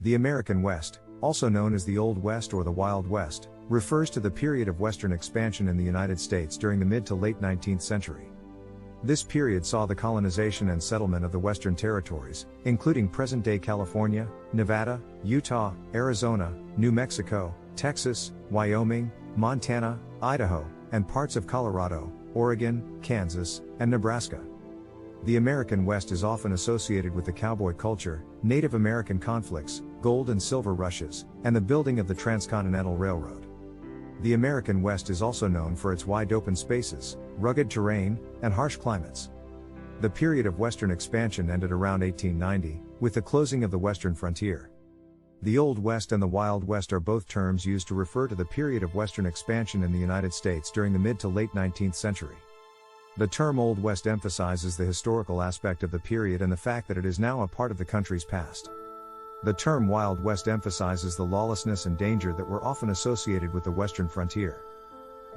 The American West, also known as the Old West or the Wild West, refers to the period of Western expansion in the United States during the mid to late 19th century. This period saw the colonization and settlement of the Western territories, including present-day California, Nevada, Utah, Arizona, New Mexico, Texas, Wyoming, Montana, Idaho, and parts of Colorado, Oregon, Kansas, and Nebraska. The American West is often associated with the cowboy culture, Native American conflicts, gold and silver rushes, and the building of the Transcontinental Railroad. The American West is also known for its wide open spaces, rugged terrain, and harsh climates. The period of Western expansion ended around 1890, with the closing of the Western frontier. The Old West and the Wild West are both terms used to refer to the period of Western expansion in the United States during the mid to late 19th century. The term Old West emphasizes the historical aspect of the period and the fact that it is now a part of the country's past. The term Wild West emphasizes the lawlessness and danger that were often associated with the Western frontier.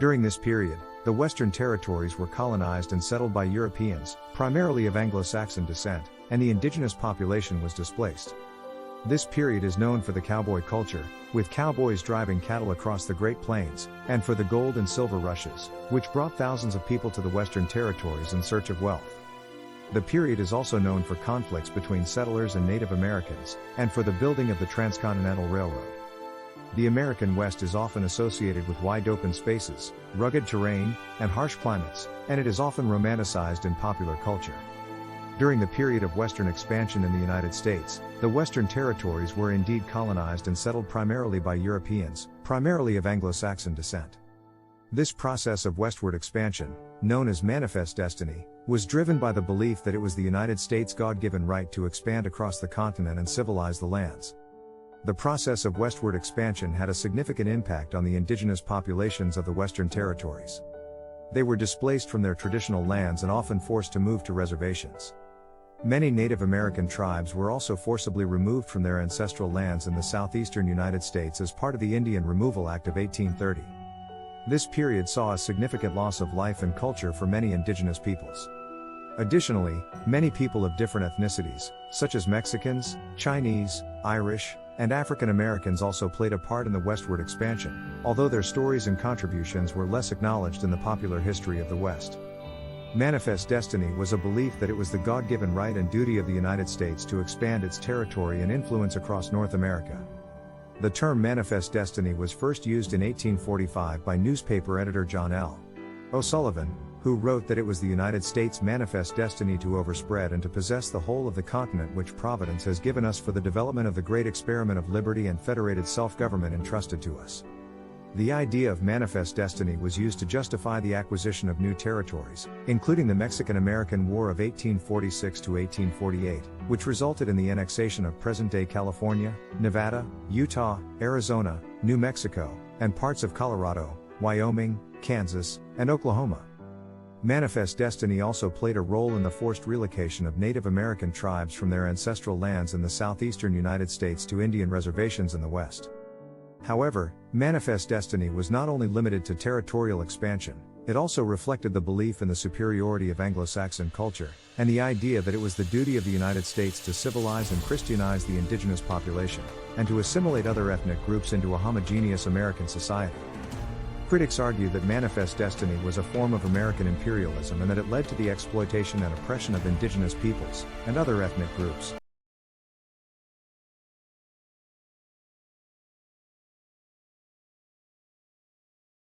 During this period, the Western territories were colonized and settled by Europeans, primarily of Anglo-Saxon descent, and the indigenous population was displaced. This period is known for the cowboy culture, with cowboys driving cattle across the Great Plains, and for the gold and silver rushes, which brought thousands of people to the Western territories in search of wealth. The period is also known for conflicts between settlers and Native Americans, and for the building of the Transcontinental Railroad. The American West is often associated with wide open spaces, rugged terrain, and harsh climates, and it is often romanticized in popular culture. During the period of Western expansion in the United States, the Western territories were indeed colonized and settled primarily by Europeans, primarily of Anglo-Saxon descent. This process of westward expansion, known as manifest destiny, was driven by the belief that it was the United States' God-given right to expand across the continent and civilize the lands. The process of westward expansion had a significant impact on the indigenous populations of the Western territories. They were displaced from their traditional lands and often forced to move to reservations. Many Native American tribes were also forcibly removed from their ancestral lands in the southeastern United States as part of the Indian Removal Act of 1830. This period saw a significant loss of life and culture for many indigenous peoples. Additionally, many people of different ethnicities, such as Mexicans, Chinese, Irish, and African Americans also played a part in the westward expansion, although their stories and contributions were less acknowledged in the popular history of the West. Manifest destiny was a belief that it was the God-given right and duty of the United States to expand its territory and influence across North America. The term manifest destiny was first used in 1845 by newspaper editor John L. O'Sullivan, who wrote that it was the United States' manifest destiny to overspread and to possess the whole of the continent which Providence has given us for the development of the great experiment of liberty and federated self-government entrusted to us. The idea of manifest destiny was used to justify the acquisition of new territories, including the Mexican-American War of 1846 to 1848, which resulted in the annexation of present-day California, Nevada, Utah, Arizona, New Mexico, and parts of Colorado, Wyoming, Kansas, and Oklahoma. Manifest destiny also played a role in the forced relocation of Native American tribes from their ancestral lands in the southeastern United States to Indian reservations in the West. However, manifest destiny was not only limited to territorial expansion, it also reflected the belief in the superiority of Anglo-Saxon culture, and the idea that it was the duty of the United States to civilize and Christianize the indigenous population, and to assimilate other ethnic groups into a homogeneous American society. Critics argue that manifest destiny was a form of American imperialism and that it led to the exploitation and oppression of indigenous peoples and other ethnic groups.